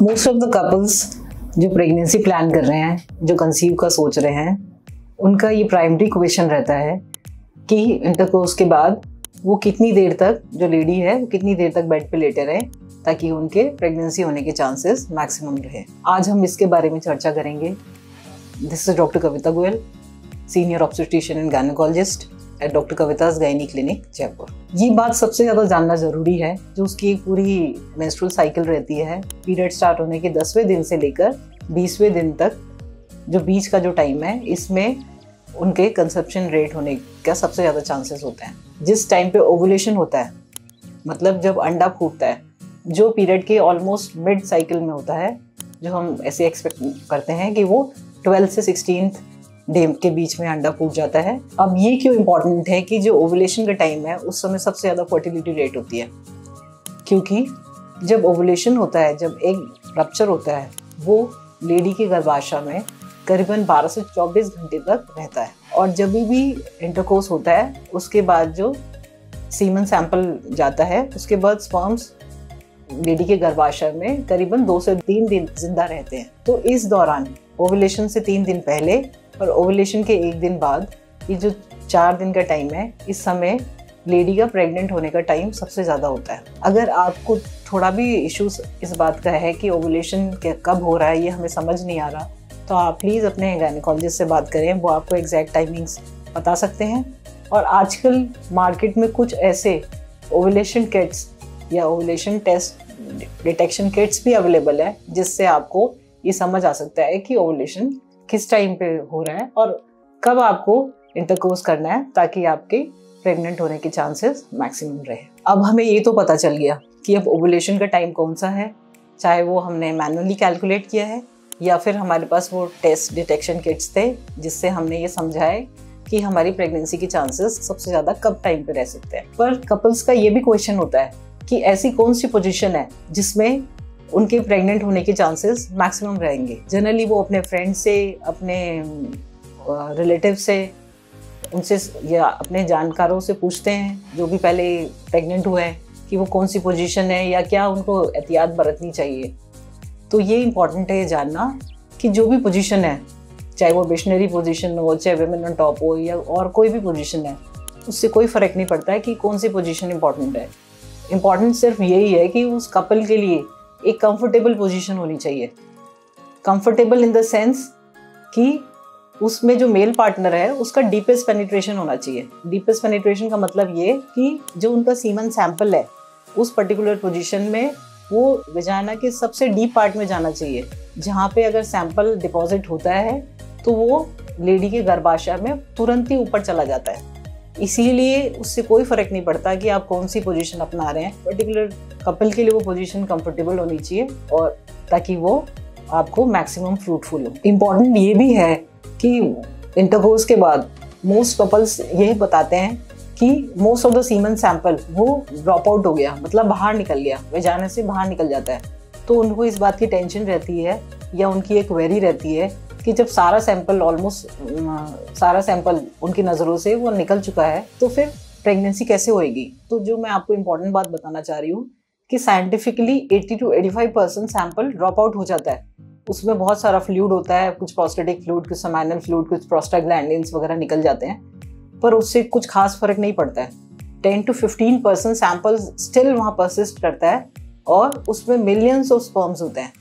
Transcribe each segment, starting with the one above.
Most of the couples जो pregnancy plan कर रहे हैं, जो कंसीव का सोच रहे हैं, उनका ये प्राइमरी क्वेश्चन रहता है कि इंटरकोर्स के बाद वो कितनी देर तक, जो लेडी है वो कितनी देर तक बेड पे लेटे रहे ताकि उनके प्रेगनेंसी होने के चांसेस मैक्सिमम रहे। आज हम इसके बारे में चर्चा करेंगे। This is doctor Kavita Goyal, senior obstetrician and gynaecologist eight doctor Kavita's gynae clinic Jaipur. ये बात सबसे ज़्यादा जानना ज़रूरी है, जो उसकी एक पूरी मेंस्ट्रुअल साइकिल रहती है, पीरियड स्टार्ट होने के 10वें दिन से लेकर 20वें दिन तक जो बीच का जो टाइम है, इसमें उनके कंसेप्शन रेट होने का सबसे ज़्यादा चांसेस होते हैं। जिस टाइम पे ओवुलेशन होता है, मतलब जब अंडा फूटता है, जो पीरियड के ऑलमोस्ट मिड साइकिल में होता है, जो हम ऐसे एक्सपेक्ट करते हैं कि वो 12 से 16 डे के बीच में अंडा फूट जाता है। अब ये क्यों इम्पोर्टेंट है कि जो ओवुलेशन का टाइम है उस समय सबसे ज़्यादा फर्टिलिटी रेट होती है, क्योंकि जब ओवुलेशन होता है, जब एग रप्चर होता है, वो लेडी के गर्भाशय में करीबन 12 से 24 घंटे तक रहता है। और जब भी इंटरकोर्स होता है उसके बाद जो सीमन सैंपल जाता है, उसके बाद स्पर्म्स लेडी के गर्भाशय में करीबन 2 से 3 दिन जिंदा रहते हैं। तो इस दौरान ओवुलेशन से 3 दिन पहले और ओवुलेशन के 1 दिन बाद, ये जो 4 दिन का टाइम है, इस समय लेडी का प्रेग्नेंट होने का टाइम सबसे ज़्यादा होता है। अगर आपको थोड़ा भी इश्यूज इस बात का है कि ओवुलेशन कब हो रहा है, ये हमें समझ नहीं आ रहा, तो आप प्लीज़ अपने गायनेकोलॉजिस्ट से बात करें, वो आपको एग्जैक्ट टाइमिंग्स बता सकते हैं। और आजकल मार्केट में कुछ ऐसे ओवुलेशन किट्स या ओवुलेशन टेस्ट डिटेक्शन किट्स भी अवेलेबल है, जिससे आपको ये समझ आ सकता है कि ओवुलेशन किस टाइम पे हो रहा है और कब आपको इंटरकोर्स करना है, ताकि आपके प्रेग्नेंट होने के चांसेस मैक्सिमम रहे। अब हमें ये तो पता चल गया कि अब ओवुलेशन का टाइम कौन सा है, चाहे वो हमने मैनुअली कैलकुलेट किया है या फिर हमारे पास वो टेस्ट डिटेक्शन किट्स थे, जिससे हमने ये समझा है कि हमारी प्रेगनेंसी के चांसेस सबसे ज़्यादा कब टाइम पे रह सकते हैं। पर कपल्स का ये भी क्वेश्चन होता है कि ऐसी कौन सी पोजीशन है जिसमें उनके प्रेग्नेंट होने के चांसेस मैक्सिमम रहेंगे। जनरली वो अपने फ्रेंड से, अपने रिलेटिव से, उनसे या अपने जानकारों से पूछते हैं जो भी पहले प्रेग्नेंट हुए हैं कि वो कौन सी पोजीशन है या क्या उनको एहतियात बरतनी चाहिए। तो ये इम्पॉर्टेंट है जानना कि जो भी पोजीशन है, चाहे वो मिशनरी पोजीशन हो, चाहे वुमेन ऑन टॉप हो, या और कोई भी पोजीशन है, उससे कोई फ़र्क नहीं पड़ता है कि कौन सी पोजीशन इम्पॉर्टेंट है। इम्पॉर्टेंट सिर्फ यही है कि उस कपल के लिए एक कंफर्टेबल पोजीशन होनी चाहिए। कंफर्टेबल इन द सेंस कि उसमें जो मेल पार्टनर है उसका डीपेस्ट पेनिट्रेशन होना चाहिए। डीपेस्ट पेनिट्रेशन का मतलब ये कि जो उनका सीमन सैंपल है उस पर्टिकुलर पोजीशन में वो वजाना के सबसे डीप पार्ट में जाना चाहिए, जहाँ पे अगर सैंपल डिपॉजिट होता है तो वो लेडी के गर्भाशय में तुरंत ही ऊपर चला जाता है। इसीलिए उससे कोई फ़र्क नहीं पड़ता कि आप कौन सी पोजीशन अपना रहे हैं, पर्टिकुलर कपल के लिए वो पोजीशन कंफर्टेबल होनी चाहिए, और ताकि वो आपको मैक्सिमम फ्रूटफुल हो। इम्पॉर्टेंट ये भी है कि इंटरकोर्स के बाद मोस्ट कपल्स यही बताते हैं कि most of the semen sample वो ड्रॉप आउट हो गया, मतलब बाहर निकल गया, वजाना से बाहर निकल जाता है। तो उनको इस बात की टेंशन रहती है या उनकी एक वेरी रहती है कि जब सारा सैंपल, ऑलमोस्ट सारा सैंपल उनकी नज़रों से वो निकल चुका है, तो फिर प्रेगनेंसी कैसे होएगी। तो जो मैं आपको इम्पोर्टेंट बात बताना चाह रही हूँ कि scientifically 80 to 85% sample drop out हो जाता है। उसमें बहुत सारा फ्लूइड होता है, कुछ प्रोस्टेटिक फ्लूइड, कुछ सेमाइनल फ्लूइड, कुछ प्रोस्टाग्लैंडिन्स वगैरह निकल जाते हैं, पर उससे कुछ खास फर्क नहीं पड़ता है। 10 to 15% सैंपल स्टिल वहाँ परसिस्ट करता है और उसमें मिलियंस ऑफ स्पर्म्स होते हैं,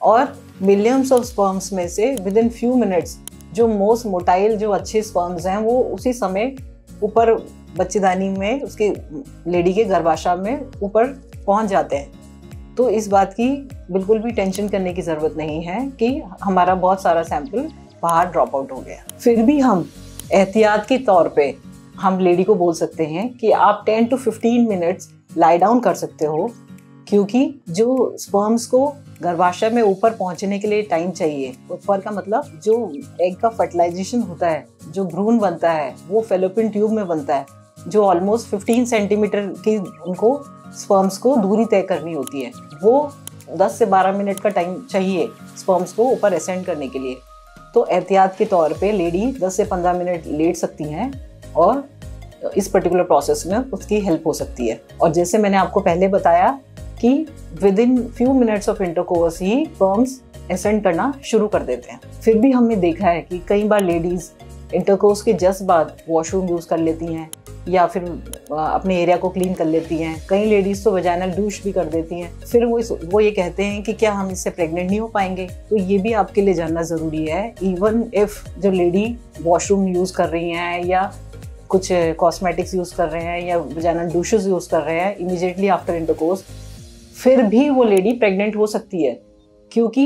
और मिलियंस ऑफ स्पर्म्स में से विद इन फ्यू मिनट्स जो मोस्ट मोटाइल, जो अच्छे स्पर्म्स हैं, वो उसी समय ऊपर बच्चेदानी में, उसके लेडी के गर्भाशय में ऊपर पहुंच जाते हैं। तो इस बात की बिल्कुल भी टेंशन करने की ज़रूरत नहीं है कि हमारा बहुत सारा सैंपल बाहर ड्रॉप आउट हो गया। फिर भी हम एहतियात के तौर पे हम लेडी को बोल सकते हैं कि आप 10 to 15 मिनट्स लाई डाउन कर सकते हो, क्योंकि जो स्पर्म्स को गर्भाशय में ऊपर पहुंचने के लिए टाइम चाहिए, ऊपर का मतलब जो एग का फर्टिलाइजेशन होता है, जो भ्रूण बनता है, वो फेलोपियन ट्यूब में बनता है, जो ऑलमोस्ट 15 सेंटीमीटर की उनको स्पर्म्स को दूरी तय करनी होती है। वो 10 से 12 मिनट का टाइम चाहिए स्पर्म्स को ऊपर असेंड करने के लिए। तो एहतियात के तौर पे लेडी 10 से 15 मिनट लेट सकती हैं और इस पर्टिकुलर प्रोसेस में उसकी हेल्प हो सकती है। और जैसे मैंने आपको पहले बताया कि with in few minutes of intercourse he sperms ascend करना शुरू कर देते हैं। फिर भी हमने देखा है कि कई बार लेडीज इंटरकोर्स के जस्ट बाद वॉशरूम यूज कर लेती हैं या फिर अपने एरिया को क्लीन कर लेती हैं। कई लेडीज तो वजाइनल डूश भी कर देती हैं। फिर वो ये कहते हैं कि क्या हम इससे प्रेग्नेंट नहीं हो पाएंगे। तो ये भी आपके लिए जानना ज़रूरी है। इवन इफ जो लेडी वॉशरूम यूज़ कर रही हैं या कुछ कॉस्मेटिक्स यूज़ कर रहे हैं या वजाइनल डूशेस यूज़ कर रहे हैं इमीडिएटली आफ्टर इंटरकोर्स, फिर भी वो लेडी प्रेग्नेंट हो सकती है, क्योंकि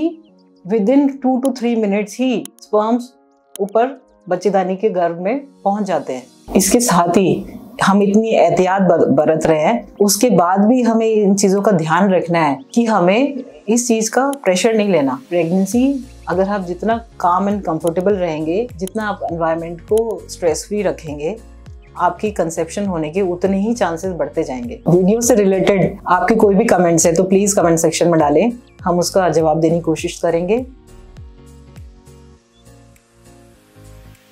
with in 2 to 3 minutes he sperms ऊपर बच्चेदानी के गर्भ में पहुंच जाते हैं। इसके साथ ही हम इतनी एहतियात बरत रहे हैं, उसके बाद भी हमें इन चीज़ों का ध्यान रखना है कि हमें इस चीज़ का प्रेशर नहीं लेना। प्रेगनेंसी अगर आप जितना काम एंड कंफर्टेबल रहेंगे, जितना आप एनवायरनमेंट को स्ट्रेस फ्री रखेंगे, आपकी कंसेप्शन होने के उतने ही चांसेस बढ़ते जाएंगे। वीडियो से रिलेटेड आपके कोई भी कमेंट्स है तो प्लीज़ कमेंट सेक्शन में डालें, हम उसका जवाब देने की कोशिश करेंगे।